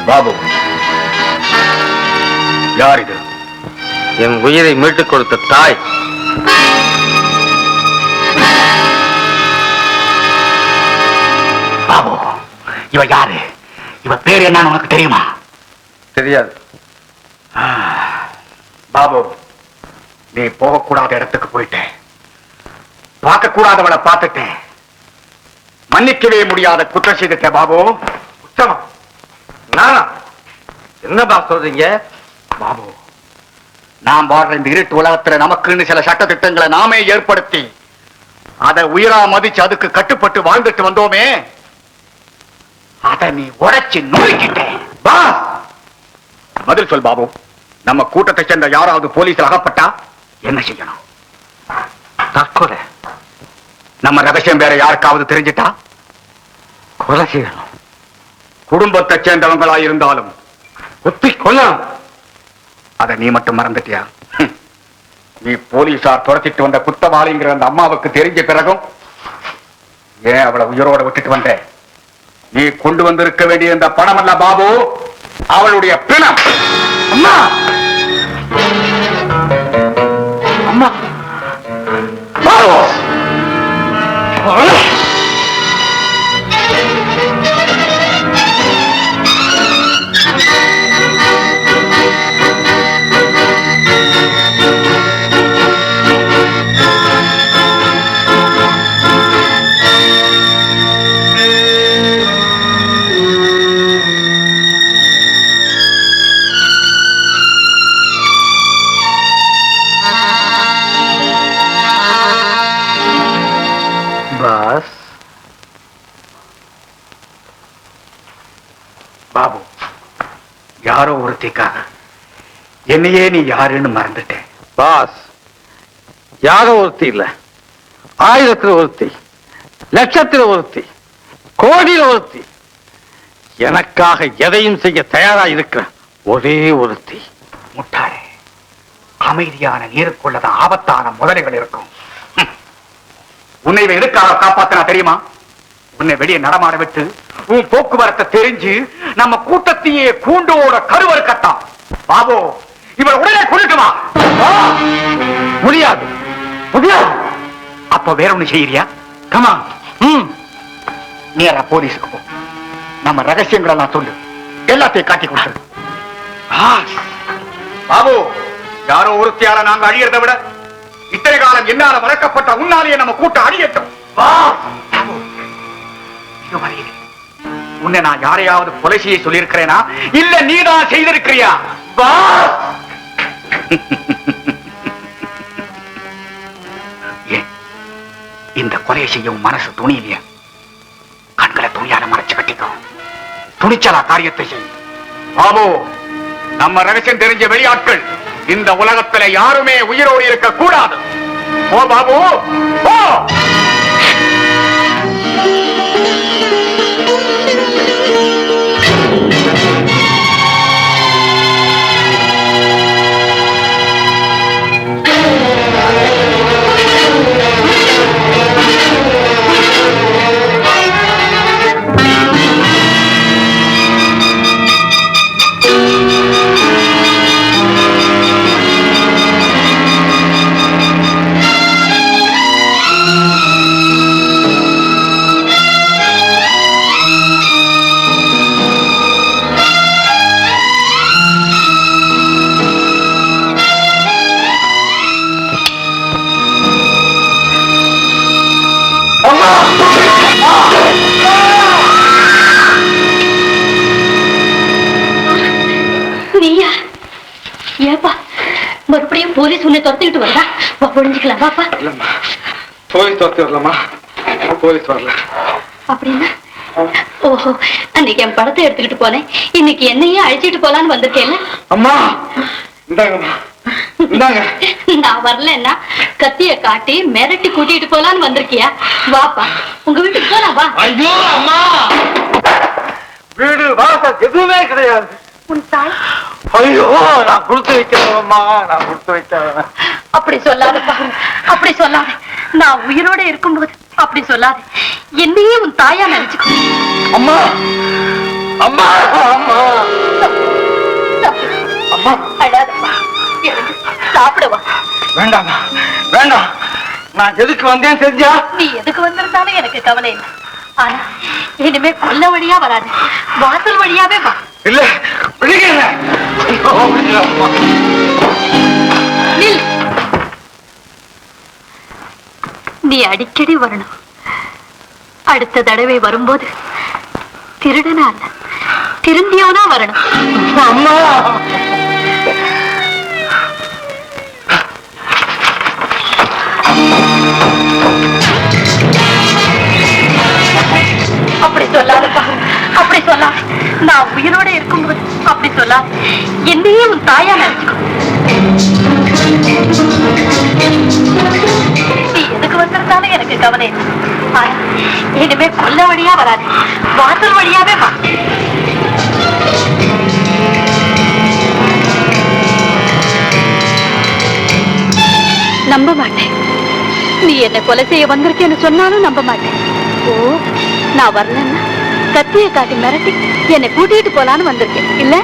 பாபு, யார் இது? என் உயிரை மீட்டுக் கொடுத்த தாய். பாபு, இவ யாரு? இவ பேர் என்னன்னு உனக்கு தெரியுமா? தெரியாது. பாபு, நீ போகக்கூடாத இடத்துக்கு போயிட்டேன். பார்க்க கூடாதவளை பார்த்துட்டேன். மன்னிக்கவே முடியாத குற்றம் செய்துட்டேன் பாபு. உத்தமம். என்ன பாஸ் சொல்றீங்க? பாபு, நாம் வாழ்ற இந்த இருட்டு உலகத்துல நமக்குன்னு சில சட்ட திட்டங்களை நாமே ஏற்படுத்தி அதை உயிரா மதிச்சு அதுக்கு கட்டுப்பட்டு வாழ்ந்துட்டு வந்தோமே, அதை நீ உடைச்சு நோய்கிட்டேன். பதில் சொல் பாபு. நம்ம கூட்டத்தை சேர்ந்த யாராவது போலீஸில் அகப்பட்டா என்ன செய்யணும்? தற்கொலை. நம்ம ரகசியம் வேற யாருக்காவது தெரிஞ்சிட்டா கொலை செய்யணும். குடும்பத்தை சேர்ந்தவங்களா இருந்தாலும் ஒப்பிக்கொள்ளணும். அதை நீ மட்டும் மறந்துட்டியா? நீ போலீசார் துரத்திட்டு வந்த குத்தவாளிங்கிற அந்த அம்மாவுக்கு தெரிஞ்ச பிறகும் ஏன் அவளை உயிரோட விட்டுட்டு வந்த? நீ கொண்டு வந்திருக்க வேண்டிய இந்த பணம் அல்ல பாபு, அவளுடைய பிணம். அம்மா, அம்மா, பாபு, பாபு, யாரோ ஒருத்திக்காக என்னையே நீ யாருன்னு மறந்துட்டேன். பாஸ், யாரோ ஒருத்தி இல்ல, 1000 ஒருத்தி, லட்சத்தில் ஒருத்தி, கோடியில் ஒருத்தி, எனக்காக எதையும் செய்ய தயாரா இருக்கிற ஒரே ஒருத்தி. முட்டாளே, அமைதியான நீருக்குள்ளதான் ஆபத்தான முதலைகள் இருக்கும். உன்னை எதுக்காக காப்பாத்தினா தெரியுமா? உன்னை வெளியே நடமாட விட்டு உன் போக்குவரத்தை தெரிஞ்சு நம்ம கூட்டத்தையே கூண்டோட கருவறுக்கத்தான். பாபு, இவள் உடனே கொண்டுட்டு வா. முடியாது, முடியாது. அப்ப வேற ஒண்ணு செய்யறியா? கமா, நேரா போலீஸுக்கு போ. நம்ம ரகசியங்களை எல்லாம் சொல்லு, எல்லாத்தையும் காட்டி கொடுத்துரு. பாபு, யாரோ ஒருத்தியால நாங்க அழியறதை விட இத்தனை காலம் என்னால வளர்க்கப்பட்ட உன்னாலேயே நம்ம கூட்டம் அழியட்டும். உன்னை நான் யாரையாவது கொலை செய்ய சொல்லியிருக்கிறேனா, இல்ல நீதான் செய்திருக்கிறியா? இந்த கொலை செய்யும் மனசு துணியிலையா? கண்களை துணியால மறைச்சு கட்டிக்கோ. துணிச்சலா காரியத்தை செய். பாபு, நம்ம ரகசியம் தெரிஞ்ச வெளியாட்கள் இந்த உலகத்துல யாருமே உயிரோடு இருக்க கூடாது. ஓ பாபு, ஓ! மறுபடியும் போலீஸ் உன்னை துரத்திக்கிட்டு வரதா? ஒழிஞ்சுக்கலாம் பாப்பா. போலீஸ் துரத்தி வரலாமா? போலீஸ் வரல. அப்படின்னா ஓஹோ, அன்னைக்கு என் படத்தை எடுத்துக்கிட்டு போனேன், இன்னைக்கு என்னையே அழைச்சிட்டு போலான்னு வந்திருக்கேன். அம்மா, இந்தாங்கம்மா, இந்தாங்க. நான் வரலன்னா கத்திய காட்டி மிரட்டி கூட்டிட்டு போலான்னு வந்திருக்கியா? வாப்பா, உங்க வீட்டுக்கு போலாம் வா. ஐயோ அம்மா, வீடு வாசல் எதுவுமே கிடையாது. உன் தாய்? ஐயோ, நான் கொடுத்து வைக்கிறேன்மா, நான் கொடுத்து வைக்கிறேன். அப்படி சொல்லாதப்பா, அப்படி சொல்லாத. நான் உயிரோட இருக்கும்போது அப்படி சொல்லாத. என்னையே உன் தாயா நினைச்சுக்கோ. அம்மா, அம்மா அம்மா அம்மா அழாதம்மா. எழுந்து சாப்பிடுவா. வேண்டாம் வேண்டாம். நான் எதுக்கு வந்தேன் தெரிஞ்சா? நீ எதுக்கு வந்திருந்தாலும் எனக்கு கவலை இல்லை. ஆனா இனிமே கொல்ல வழியா வராது, வாசல் வழியாவே வா. இல்ல விடுங்க. நில். நீ அடிக்கடி வரணும். அடுத்த தடவை வரும்போது திருடனா அல்ல, திருந்தியவனா வரணும். அம்மா அப்படி சொல்லாதப்பா, அப்படி சொல்லா. நான் உயிரோட இருக்கும்போது அப்படி சொல்லா. என்னையே உன் தாயா நினைச்சுக்கோ. நீ எதுக்கு வந்திருந்தாலும் எனக்கு கவலை இல்லை. ஆனா இனிமே கொல்ல வழியா வராது, வாசல் வழியாவே வா. நம்ப மாட்டேன். நீ என்ன கொலை செய்ய வந்திருக்கேன்னு சொன்னாலும் நம்ப மாட்டேன். ஓ, நான் வரலன்னா கத்தியை காட்டி மிரட்டி என்னை கூட்டிட்டு போலான்னு வந்திருக்கேன் இல்ல?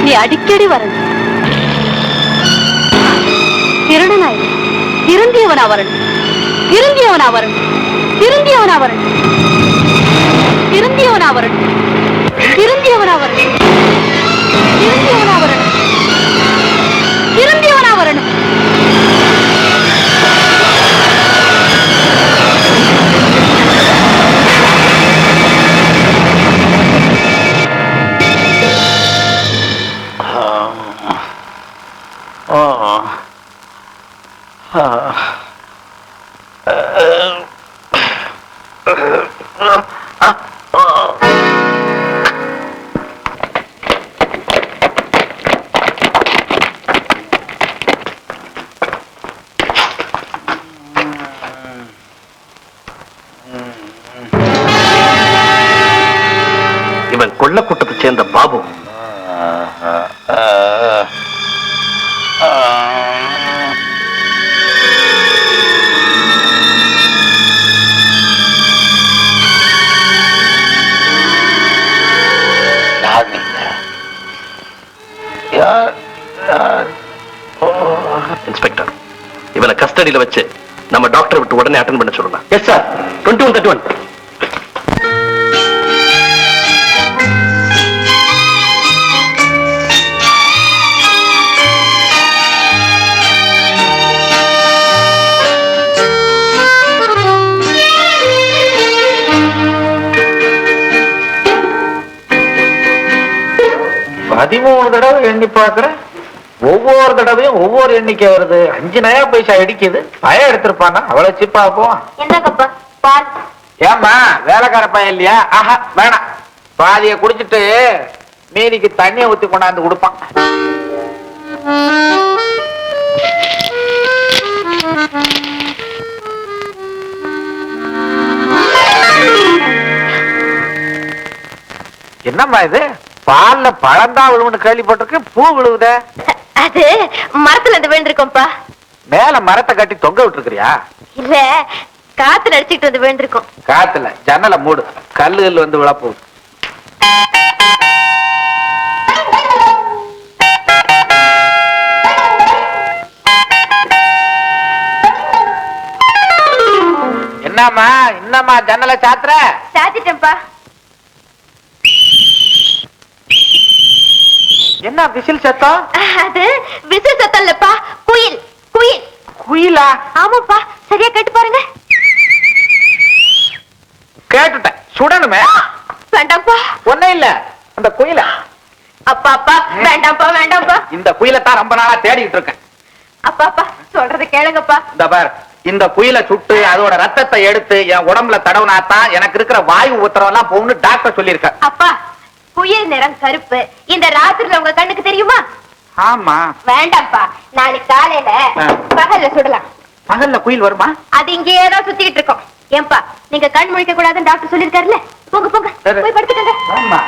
நீ அடிக்கடி வரணும். திருடனா இல்லை, திருந்தியவனா வரணும். திருந்தியவனா வரணும். திருந்தியவனா வரணும். திருந்தியவனா வரணும். திருந்தியவனா வரணும். திருந்தியவனா வரணும். திருந்தியவனா வரணும். இவன் கொள்ள கூட்டத்தை சேர்ந்த பாபு. இன்ஸ்பெக்டர், இவனை கஸ்டடியில வச்சு நம்ம டாக்டர் விட்டு உடனே அட்டென்ட் பண்ண சொல்லலாம். Yes sir. 2131. பதிமூணு தடவை எண்ணி பாக்குறேன். ஒவ்வொரு தடவையும் ஒவ்வொரு எண்ணிக்கை வருது. 5 நயா பைசா அடிக்குது. பயம் எடுத்திருப்பானா? அவ்வளவு சிப்பா போவான். என்னங்கப்பா பால்? ஏம்மா வேலைக்கார பையன் இல்லையா? ஆஹா வேணாம். பாதிய குடிச்சிட்டு மீதிக்கு தண்ணியை ஊத்தி கொண்டாந்து கொடுப்பான். என்னம்மா இது? பால்ல பழந்தா விழுவுன்னு கேள்விப்பட்டிருக்கு, பூ விழுவுத. அது மரத்துல இருந்து விழுந்திருக்கோம்ப்பா. மேல மரத்தை கட்டி தொங்க விட்டுருக்கிறியா? இல்ல, காத்து நடிச்சுட்டு வந்து விழுந்திருக்கோம். காத்துல ஜன்னலை மூடு, கல்லு வந்து விழப்போகுது. என்னம்மா இன்னமா ஜன்னலை சாத்துற? சாத்திட்டேன்ப்பா. என்ன விசில் சத்தம்? அது விசில் சத்தம் இல்லப்பா, குயில். குயில். குயிலா? ஆமாப்பா, சரியா கேட்டு பாருங்க. கேட்டுட்டேன். சுடணுமே. வேண்டாம்ப்பா. ஒண்ணும் இல்ல, அந்த குயில. அப்பா அப்பா வேண்டாம்ப்பா, வேண்டாம்ப்பா. இந்த குயிலைத்தான் ரொம்ப நாளா தேடிட்டு இருக்கேன். அப்பா அப்பா சொல்றத கேளுங்கப்பா. இந்த பார், இந்த குயிலை சுட்டு அதோட ரத்தத்தை எடுத்து என் உடம்புல தடவுனாத்தான் எனக்கு இருக்கிற வாயு உத்தரவு எல்லாம் போகணும்னு டாக்டர் சொல்லியிருக்க. அப்பா, குயில் நிறம் கருப்பு. இந்த ராத்திரில உங்க கண்ணுக்கு தெரியுமா? ஆமா. வேண்டாம்ப்பா, நாளைக்கு காலையில பகல்ல சுடலாம். பகல்ல குயில் வருமா? அது இங்கேயே தான் சுத்திட்டு இருக்கோம். ஏன்பா, நீங்க கண் முழிக்க கூடாதுன்னு டாக்டர் சொல்லிருக்காருல்ல? போங்க போங்க, சரி. போய் படுத்துக்கங்க. ஆமா.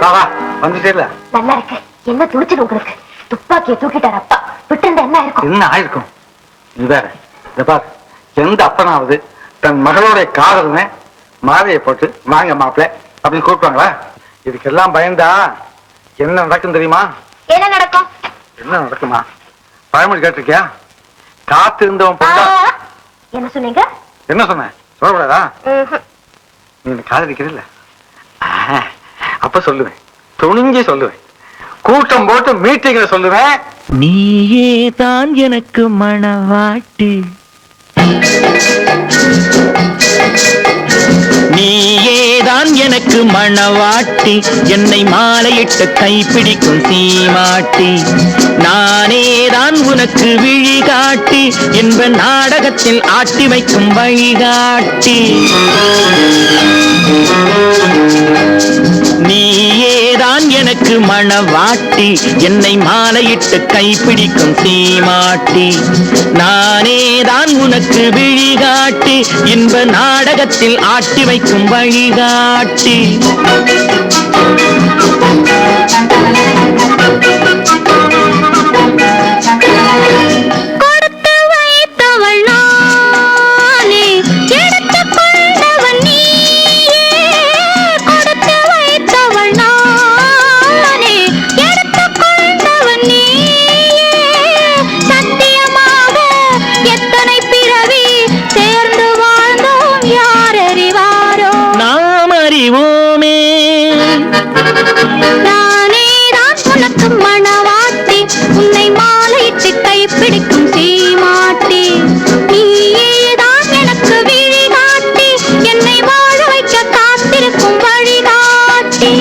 வா வந்துட்டே இல்ல. நல்லா இருக்கு. என்ன துணிச்சல் உங்களுக்கு? துப்பாக்கியை தூக்கிட்டார் அப்பா. விட்டு என்ன இருக்கும்? என்ன ஆயிருக்கும்? நீ வேற இத பாரு, எந்த அப்பனாவது தன் மகளுடைய காதலனை மாலையை போட்டு வாங்க மாப்பிள்ள அப்படின்னு கூப்பிடுவாங்களா? இதுக்கெல்லாம் பயந்தா என்ன நடக்கும் தெரியுமா? என்ன நடக்கும்? என்ன நடக்குமா? பழமொழி கேட்டிருக்கியா? காத்து இருந்தவன் பொண்ணா. என்ன சொன்னீங்க? என்ன சொன்ன? சொல்லக்கூடாதா? நீ காதலிக்கிறல்ல, அப்ப சொல்லுவேன், துணிஞ்சு சொல்லுவேன், கூட்டம் போட்டு மீட்டிங்ல சொல்லுவேன். நீயே தான் எனக்கு மணவாட்டி, நீயேதான் எனக்கு மணவாட்டி, என்னை மாலையிட்டு கைப்பிடிக்கும் சீமாட்டி, நானேதான் உனக்கு விழிகாட்டி, என்ப நாடகத்தில் ஆட்டி வைக்கும் வழிகாட்டி. நீயேதான் எனக்கு மணவாட்டி, என்னை மாலையிட்டு கைப்பிடிக்கும் சீமாட்டி, நானேதான் உனக்கு விழிகாட்டி, இன்ப நாடகத்தில் ஆட்டி வைக்கும் வழிகாட்டி. கொடுத்து வைத்தவள் நானே, எடுத்துக் கொண்டவன் நீயே. கொடுத்து வைத்தவள் நானே, எடுத்துக் கொண்டவன் நீயே. சத்தியமாக எத்தனை பிறவி சேர்ந்து வாழ்ந்தோம், யார் அறிவாரோ? நாம் அறிவோமே. நானேதான் உனக்கு மணவாட்டி, உன்னை மாலையிட்டு கைப்பிடிக்கும் சீமாட்டி, நீயேதான் எனக்கு விழிகாட்டி, என்னை வாழ வைக்க காத்திருக்கும் வழிகாட்டி.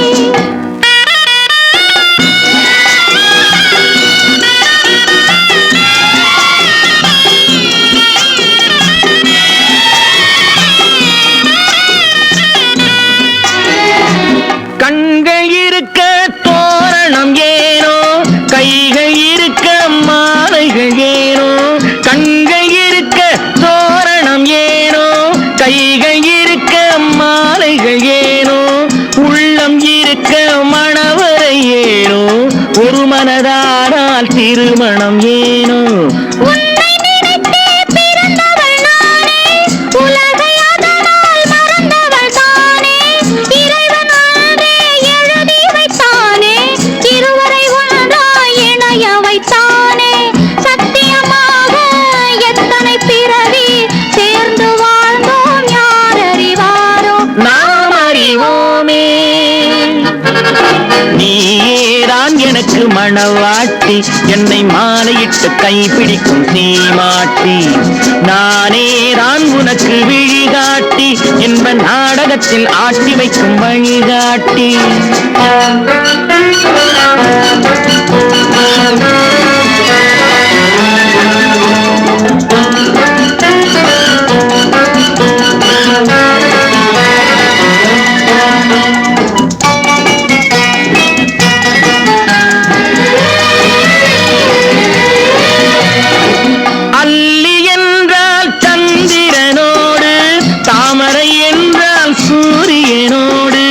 கண்கள் இருக்க தோரணம் ஏனோ, கைகள் இருக்க மாலைகள் ஏனோ. கண்கள் இருக்க தோரணம் ஏனோ, கைகள் இருக்க மாலைகள் ஏனோ. உள்ளம் இருக்க மணவரை ஏனோ, ஒரு மனதானால் திருமணம் ஏனோ. உன்னை நினைத்தே பிறந்தவள் நானே, உலகை அதனால் மறந்தவள் தானே. இறைவன் அன்றே எழுதி வைத்தானே, இருவரை ஒன்றாய் இணைய வைத்தானே. சத்தியமாக எத்தனை பிறவி சேர்ந்து வாழ்ந்தோம், யார் அறிவாரோ? நாம் அறிவோமே. நீயேதான் எனக்கு மணவாட்டி, என்னை மாலையிட்டு கைப்பிடிக்கும் சீமாட்டி, நானேதான் உனக்கு விழிகாட்டி, என்ப நாடகத்தில் ஆட்டி வைக்கும் வழிகாட்டி. அல்லி என்றால் சந்திரனோடு, தாமரை என்றால் சூரியனோடு.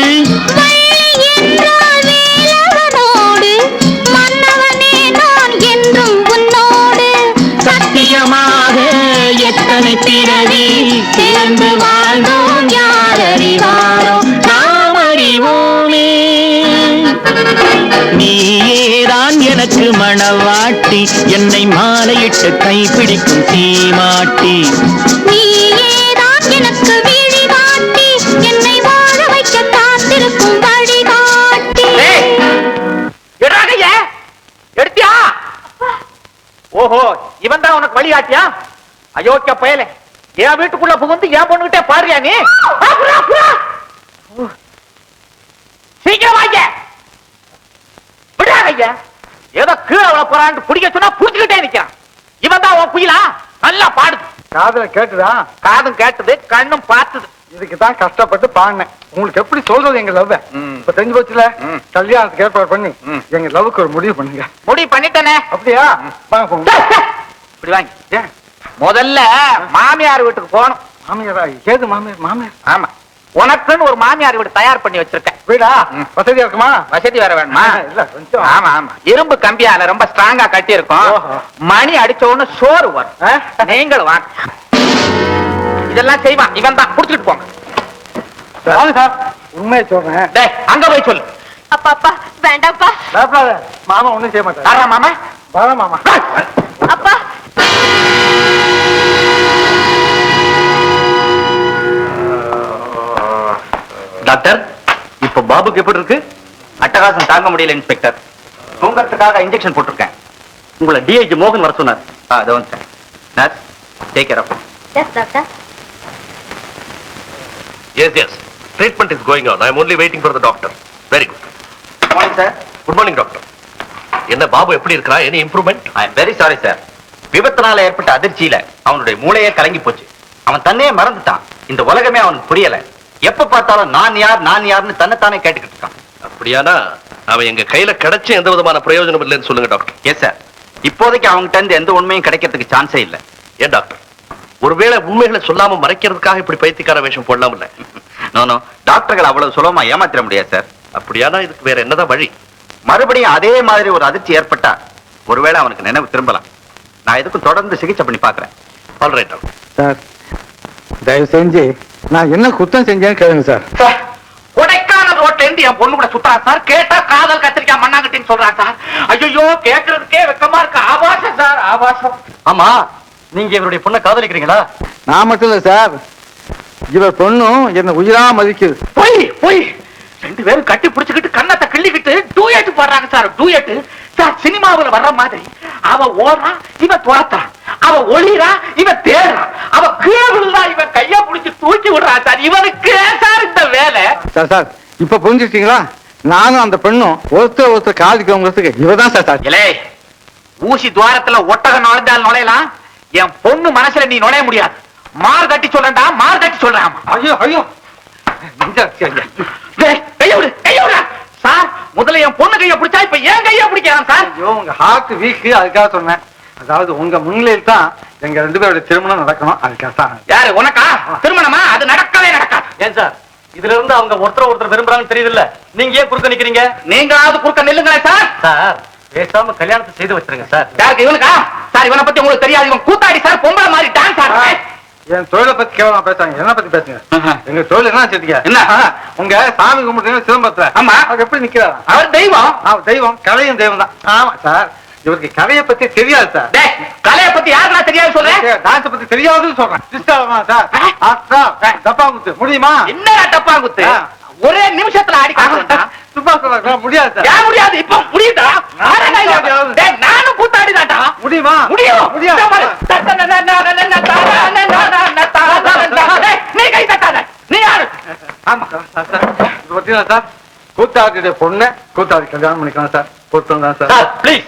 வள்ளி என்றால் வேலவனோடு, மன்னவனே நான் என்றும் உன்னோடு. சத்தியமாக எத்தனை பிறவி சேர்ந்து வாழ்ந்தோம், யார் அறிவாரோ? நாம் அறிவோமே. நீயேதான் எனக்கு மணவாட்டி, என்னை மாலையிட்டு கைப்பிடிக்கும் சீமாட்டி, நீயேதான் எனக்கு விழிகாட்டி, என்னை வாழ வைக்க காத்திருக்கும் வழிகாட்டி. எடுத்தியா? ஓஹோ, இவன் தான் உனக்கு வழிகாட்டியா? அயோக்கிய பயலே, என் வீட்டுக்குள்ள புகுந்து என் பொண்ணுகிட்டே பாருயா நீ? சீக்கிரம் வாங்க. விடாதீங்க. ஏதோ கீழே அவளை போறான்னு பிடிக்க சொன்னா புடிச்சுக்கிட்டே நிக்கிறான். இவன் தான் உன் குயிலா? நல்லா பாடுது. காதல கேட்டுதா? காதும் கேட்டது, கண்ணும் பார்த்தது. இதுக்கு தான் கஷ்டப்பட்டு பாடினேன். உங்களுக்கு எப்படி சொல்றது எங்க லவ்? இப்ப தெரிஞ்சு போச்சுல, கல்யாணத்துக்கு ஏற்பாடு பண்ணி எங்க லவ்வுக்கு ஒரு முடிவு பண்ணுங்க. முடிவு பண்ணிட்டேனே. அப்படியா? வாங்க போங்க. இப்படி வாங்க. முதல்ல மாமியார் வீட்டுக்கு போகணும். மாமியாரா? ஏது மாமியார்? மாமியார்? ஆமா, உனக்குன்னு ஒரு மாமியார் வீடு தயார் பண்ணி வச்சிருக்கேன். வீடா வசதியா இருக்குமா? வசதி வேற வேணுமா? இல்ல கொஞ்சம். ஆமா ஆமா, இரும்பு கம்பியால ரொம்ப ஸ்ட்ராங்கா கட்டி இருக்கும். ஓஹோ. மணி அடிச்ச உடனே சோறு வரும். நீங்களும் வாங்க. இதெல்லாம் செய்வான் இவன் தான். புடிச்சிட்டு போங்க. வாங்க சார், உண்மையை சொல்றேன். டேய், அங்க போய் சொல்லு. அப்பா அப்பா வேண்டாப்பா. பயப்படாத, மாமா ஒண்ணும் செய்ய மாட்டாரு. தாரா மாமா. வாங்க மாமா. அப்பா டாக்டர், இப்ப பாபுக்கு எப்படி இருக்கு? அட்டகாசம் தாங்க முடியல இன்ஸ்பெக்டர். தூங்கறதுக்காக இன்ஜெக்ஷன் போட்டிருக்கேன். உங்களை டிஐஜி மோகன் வர சொன்னார். அதை வந்து nurse take care of. Yes doctor. Yes yes, treatment is going on. I am only waiting for the doctor. Very good. Morning sir. Good morning doctor. என்ன பாபு எப்படி இருக்கா? Any improvement? I am very sorry sir. விபத்தினால ஏற்பட்ட அதிர்ச்சியில அவனுடைய மூளையே கலங்கி போச்சு. அவன் தன்னையே மறந்துட்டான். இந்த உலகமே அவனுக்கு புரியல. எப்ப பார்த்தாலும் நான் யாருன்னு தன்னைத்தானே கேட்டுக்கிட்டு இருக்கான். அப்படியானா அவன் எங்க கையில கிடைச்ச எந்த விதமான பிரயோஜனம் இல்லைன்னு சொல்லுங்க டாக்டர். Yes sir. இப்போதைக்கு அவங்ககிட்ட இருந்து எந்த உண்மையும் கிடைக்கிறதுக்கு சான்ஸே இல்ல. ஏன் டாக்டர், ஒருவேளை உண்மைகளை சொல்லாம மறைக்கிறதுக்காக இப்படி பைத்தியக்கார வேஷம் போடலாம் இல்ல? நோ டாக்டர்கள் அவ்வளவு சுலபமா ஏமாத்திர முடியாது சார். அப்படியானா இதுக்கு வேற என்னதான் வழி? மறுபடியும் அதே மாதிரி ஒரு அதிர்ச்சி ஏற்பட்டா ஒருவேளை அவனுக்கு நினைவு திரும்பலாம். நான் எதுக்கும் தொடர்ந்து சிகிச்சை பண்ணி பாக்குறேன். Alright doctor. சார், தயவு செஞ்சு நான் என்ன குத்தம் செஞ்சேன்னு கேளுங்க சார். கொடைக்கானல் ரோட்ல இருந்து என் பொண்ணு கூட சுத்தா சார். கேட்டா காதல் கத்திரிக்காய் மண்ணாங்கட்டின்னு சொல்றான் சார். ஐயோ, கேட்கறதுக்கே வெக்கமா இருக்கு. ஆபாசம் சார், ஆபாசம். ஆமா, நீங்க இவருடைய பொண்ணை காதலிக்கிறீங்களா? நான் மட்டும் இல்ல சார், இவர் பொண்ணும் என்ன உயிரா மதிக்குது. போய் ரெண்டு பேரும் கட்டி பிடிச்சுக்கிட்டு கண்ணத்தை கிள்ளிக்கிட்டு டூயட் பாடுறாங்க சார். டூயட் சார் சினிமாவுல வர்ற மாதிரி. அவ ஓடுறா, இவன் துரத்துறான். அவ ஒளிரா, இவன் தேடுறான். அவ கீழே விழுறா, இவன் கைய பிடிச்சு தூக்கி விடுறான் சார். இவனுக்கு சார் இந்த வேலை. சார் சார், இப்ப புரிஞ்சுட்டீங்களா? நானும் அந்த பெண்ணும் ஒருத்தர் காதலிக்கிறவங்களுக்கு இவதான் சார் சார். இலே, ஊசி துவாரத்துல ஒட்டகம் நுழைந்தால் நுழையலாம். என் பொண்ணு மனசுல நீ நுழைய முடியாது. மார் கட்டி சொல்றா, மார் கட்டி சொல்றான். ஐயோ ஐயோ, கையோட சார். முதல்ல என் பொண்ணு கைய பிடிச்சா இப்ப ஏன் கைய பிடிக்கிறான் சார்? ஐயோ, உங்க ஹார்ட் வீக், அதுக்காக சொன்னேன். அதாவது உங்க முன்னிலையில் தான் எங்க ரெண்டு பேருடைய திருமணம் நடக்கணும், அதுக்காக தான். யாரு உனக்கா திருமணமா? அது நடக்கவே நடக்காது. ஏன் சார், இதுல இருந்து அவங்க ஒருத்தர் விரும்புறாங்கன்னு தெரியுது இல்ல? நீங்க ஏன் குறுக்க நிக்கிறீங்க? நீங்களாவது குறுக்க நில்லுங்களேன் சார். சார், பேசாம கல்யாணத்தை செய்து வச்சிருங்க சார். யாருக்கு? இவனுக்கா? சார், இவனை பத்தி உங்களுக்கு தெரியாது. இவன் கூத்தாடி சார், பொம்பளை மாதிரி டான்ஸ் ஆடுறான். என் தொழிலை பத்தி கேவலமா பேசுறாங்க. என்ன பத்தி பேசுங்க? எங்க தொழில் என்ன வச்சிருக்கீங்க? என்ன? உங்க சாமி கும்பிட்டு சிதம்பரத்துல. ஆமா. அவர் எப்படி நிக்கிறாரா? அவர் தெய்வம். தெய்வம், கலையும் தெய்வம் தான். ஆமா சார், இவருக்கு கலையை பத்தி தெரியாது சார். டேய், கலையை பத்தி யாருன்னா தெரியாது சொல்றேன். டான்ஸ் பத்தி தெரியாதுன்னு சொல்றேன். சிஸ்டமா சார்? தப்பா குத்து முடியுமா? என்னடா டப்பா குத்து? ஒரே நிமிஷத்துல ஆடி காட்டுறேன். சும்மா சொல்ல முடியாது சார். ஏன் முடியாது? இப்ப முடியுதா? டேய், நானும் கூத்தாடிதாட்டா. முடியுமா? முடியும். முடியாது. நீ கை தட்டாத. நீ யாரு? ஆமா சார், சார் இது பார்த்தீங்களா சார், கூத்தாடியுடைய பொண்ணு கூத்தாடி கல்யாணம் பண்ணிக்கலாம் சார். பொருத்தம் தான் சார். Sir please,